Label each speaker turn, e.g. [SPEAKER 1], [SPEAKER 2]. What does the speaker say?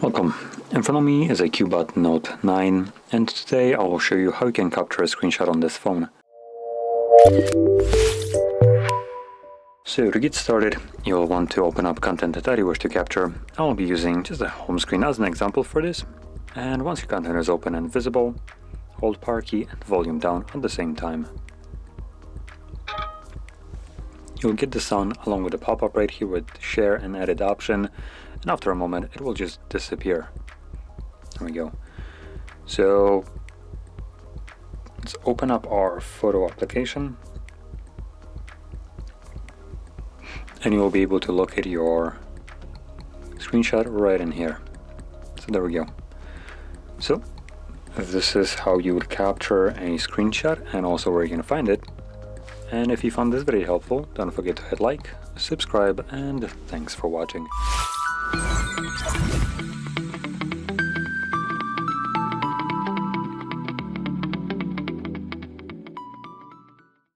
[SPEAKER 1] Welcome. In front of me is a CUBOT Note 9, and today I will show you how you can capture a screenshot on this phone. So to get started, you'll want to open up content that you wish to capture. I'll be using just the home screen as an example for this. And once your content is open and visible, hold power key and volume down at the same time. You'll get this on along with a pop-up right here with share and edit option, and after a moment it will just disappear. There we go. So let's open up our photo application, and you will be able to locate your screenshot right in here. So there we go. So this is how you would capture a screenshot and also where you can find it. And if you found this video helpful, don't forget to hit like, subscribe, and thanks for watching.